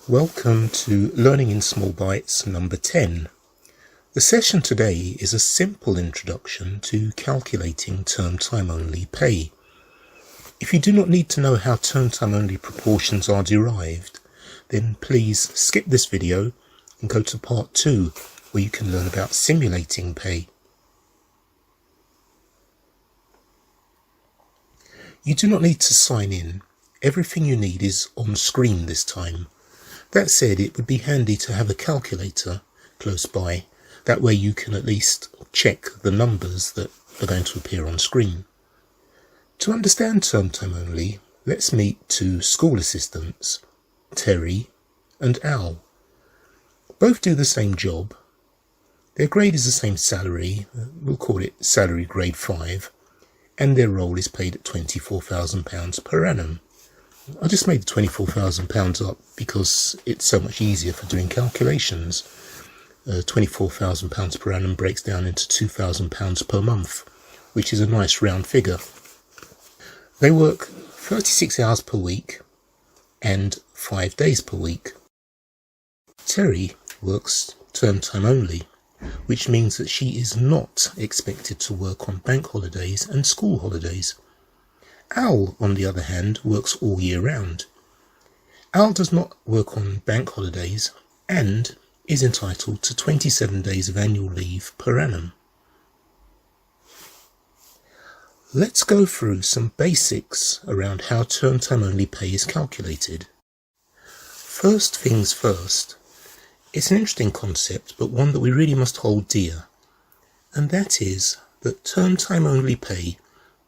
Welcome to Learning in Small Bites number 10. The session today is a simple introduction to calculating term time only pay. If you do not need to know how term time only proportions are derived, then please skip this video and go to part 2 where you can learn about simulating pay. You do not need to sign in. Everything you need is on screen this time. That said, it would be handy to have a calculator close by. That way you can at least check the numbers that are going to appear on screen. To understand term time only, let's meet two school assistants, Terry and Al. Both do the same job. Their grade is the same salary, we'll call it salary grade 5, and their role is paid at £24,000 per annum. I just made the £24,000 up because it's so much easier for doing calculations. £24,000 per annum breaks down into £2,000 per month, which is a nice round figure. They work 36 hours per week and 5 days per week. Terry works term time only, which means that she is not expected to work on bank holidays and school holidays. Al, on the other hand, works all year round. Al does not work on bank holidays and is entitled to 27 days of annual leave per annum. Let's go through some basics around how term time only pay is calculated. First things first, it's an interesting concept, but one that we really must hold dear, and that is that term time only pay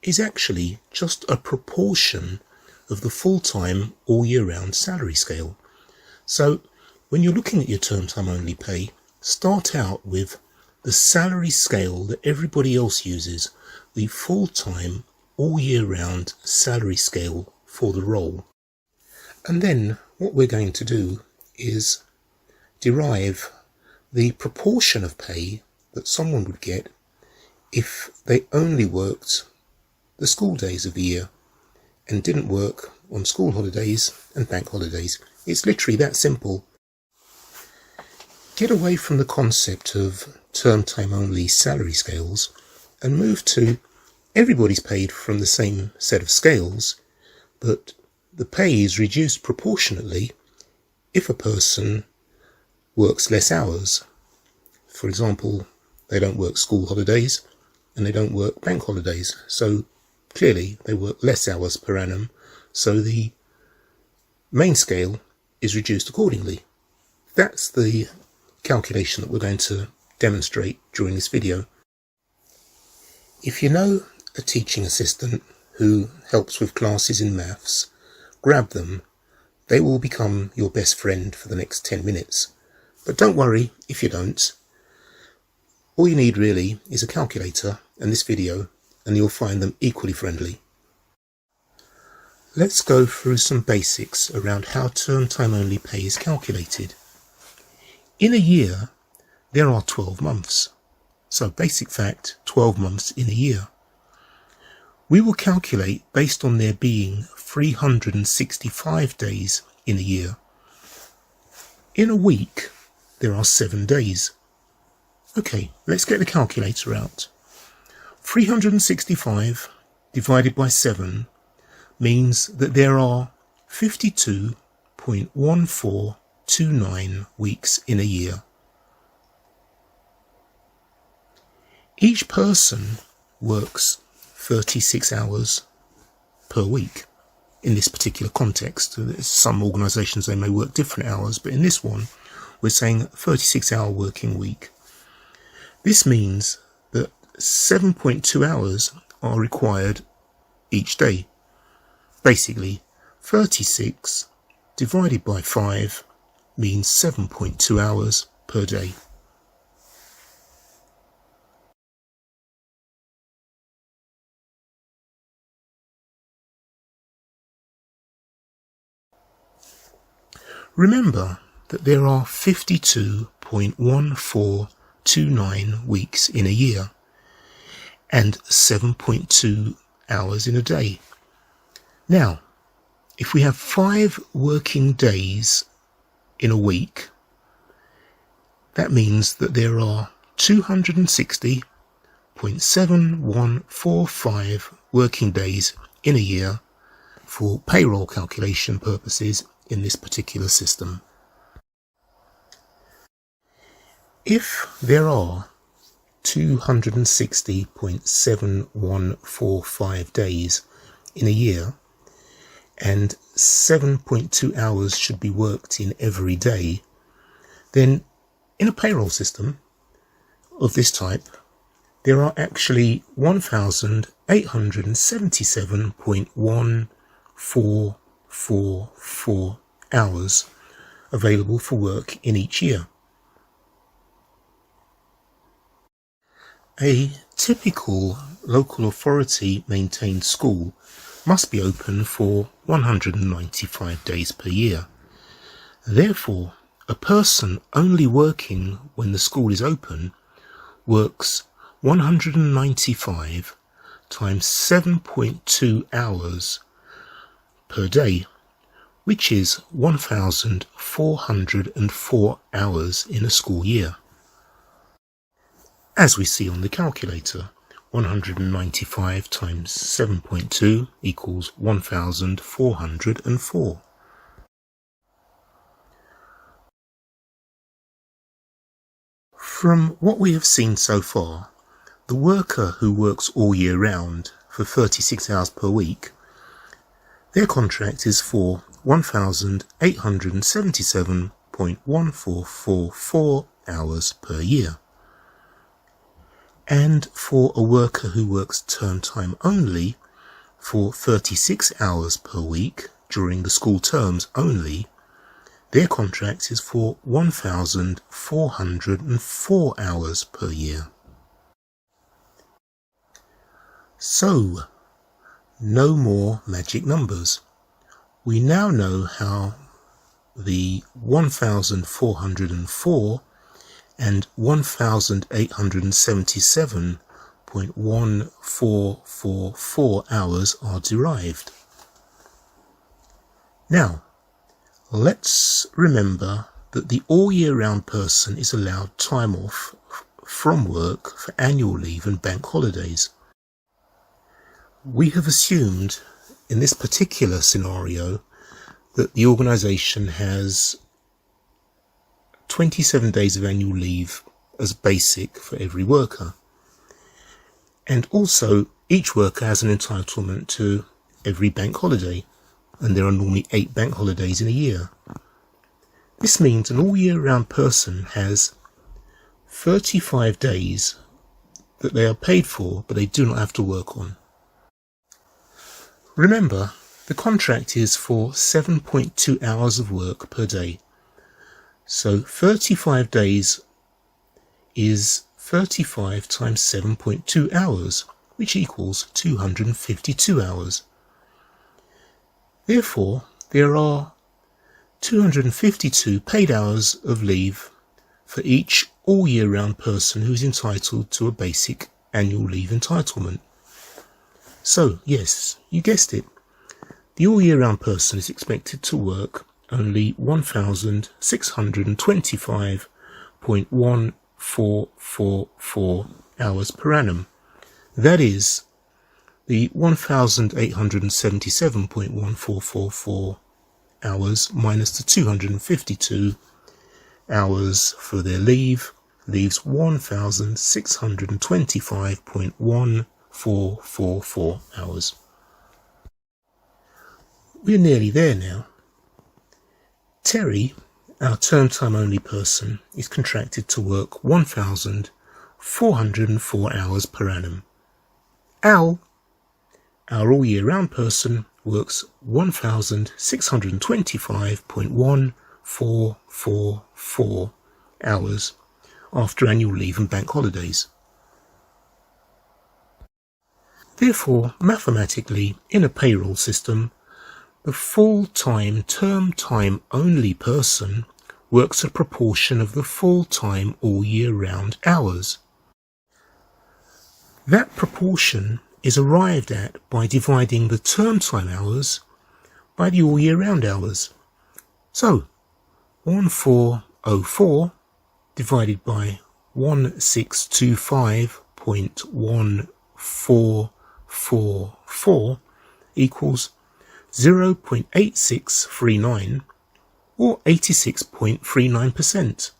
is actually just a proportion of the full-time all year round salary scale. So when you're looking at your term time only pay, start out with the salary scale that everybody else uses, the full-time all year round salary scale for the role. And then what we're going to do is derive the proportion of pay that someone would get if they only worked the school days of the year and didn't work on school holidays and bank holidays. It's literally that simple. Get away from the concept of term time only salary scales and move to everybody's paid from the same set of scales, but the pay is reduced proportionately if a person works less hours. For example, they don't work school holidays and they don't work bank holidays, so clearly they work less hours per annum, so the main scale is reduced accordingly. That's the calculation that we're going to demonstrate during this video. If you know a teaching assistant who helps with classes in maths, grab them. They will become your best friend for the next 10 minutes. But don't worry if you don't. All you need really is a calculator and this video, and you'll find them equally friendly. Let's go through some basics around how term time only pay is calculated. In a year, there are 12 months. So basic fact, 12 months in a year. We will calculate based on there being 365 days in a year. In a week, there are 7 days. Okay, let's get the calculator out. 365 divided by 7 means that there are 52.1429 weeks in a year. Each person works 36 hours per week in this particular context. Some organisations, they may work different hours, but in this one we're saying 36-hour working week. This means that 7.2 hours are required each day. Basically, 36 divided by 5 means 7.2 hours per day. Remember that there are 52.1429 weeks in a year and 7.2 hours in a day. Now, if we have 5 working days in a week, that means that there are 260.7145 working days in a year for payroll calculation purposes in this particular system. If there are 260.7145 days in a year, and 7.2 hours should be worked in every day, then in a payroll system of this type, there are actually 1,877.1444 hours available for work in each year. A typical local authority maintained school must be open for 195 days per year. Therefore, a person only working when the school is open works 195 times 7.2 hours per day, which is 1,404 hours in a school year. As we see on the calculator, 195 times 7.2 equals 1,404. From what we have seen so far, the worker who works all year round for 36 hours per week, their contract is for 1,877.1444 hours per year. And for a worker who works term time only for 36 hours per week during the school terms only, their contract is for 1,404 hours per year. So, no more magic numbers. We now know how the 1,404 and 1,877.1444 hours are derived. Now, let's remember that the all year round person is allowed time off from work for annual leave and bank holidays. We have assumed in this particular scenario that the organisation has 27 days of annual leave as basic for every worker. And also, each worker has an entitlement to every bank holiday, and there are normally 8 bank holidays in a year. This means an all year round person has 35 days that they are paid for, but they do not have to work on. Remember, the contract is for 7.2 hours of work per day. So 35 days is 35 times 7.2 hours, which equals 252 hours. Therefore, there are 252 paid hours of leave for each all year round person who is entitled to a basic annual leave entitlement. So, yes, you guessed it. The all year round person is expected to work only 1,625.1444 hours per annum. That is, the 1,877.1444 hours minus the 252 hours for their leave leaves 1,625.1444 hours. We're nearly there now. Terry, our term time only person, is contracted to work 1,404 hours per annum. Al, our all year round person, works 1,625.1444 hours after annual leave and bank holidays. Therefore, mathematically, in a payroll system, the full-time term time only person works a proportion of the full-time all year round hours. That proportion is arrived at by dividing the term time hours by the all year round hours. So, 1404 divided by 1625.1444 equals 0.8639 or 86.39%.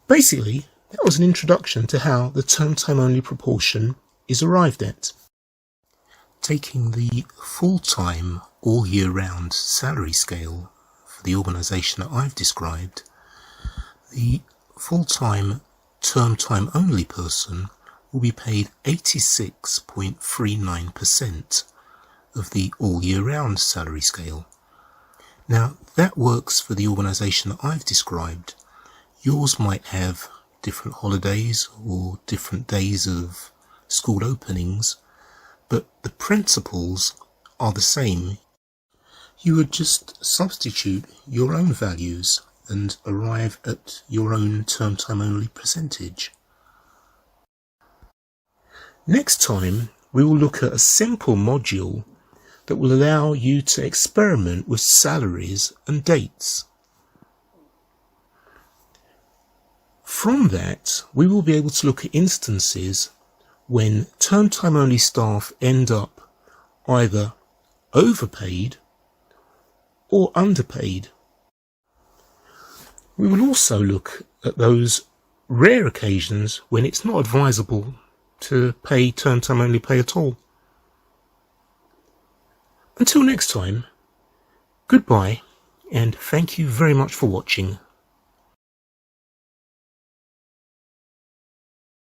Basically, that was an introduction to how the term time only proportion is arrived at. Taking the full-time, all year round salary scale for the organisation that I've described, the full-time, term time only person will be paid 86.39% of the all year round salary scale. Now that works for the organisation that I've described. Yours might have different holidays or different days of school openings, but the principles are the same. You would just substitute your own values and arrive at your own term time only percentage. Next time we will look at a simple module that will allow you to experiment with salaries and dates. From that, we will be able to look at instances when term time only staff end up either overpaid or underpaid. We will also look at those rare occasions when it's not advisable to pay term time only pay at all. Until next time, goodbye and thank you very much for watching.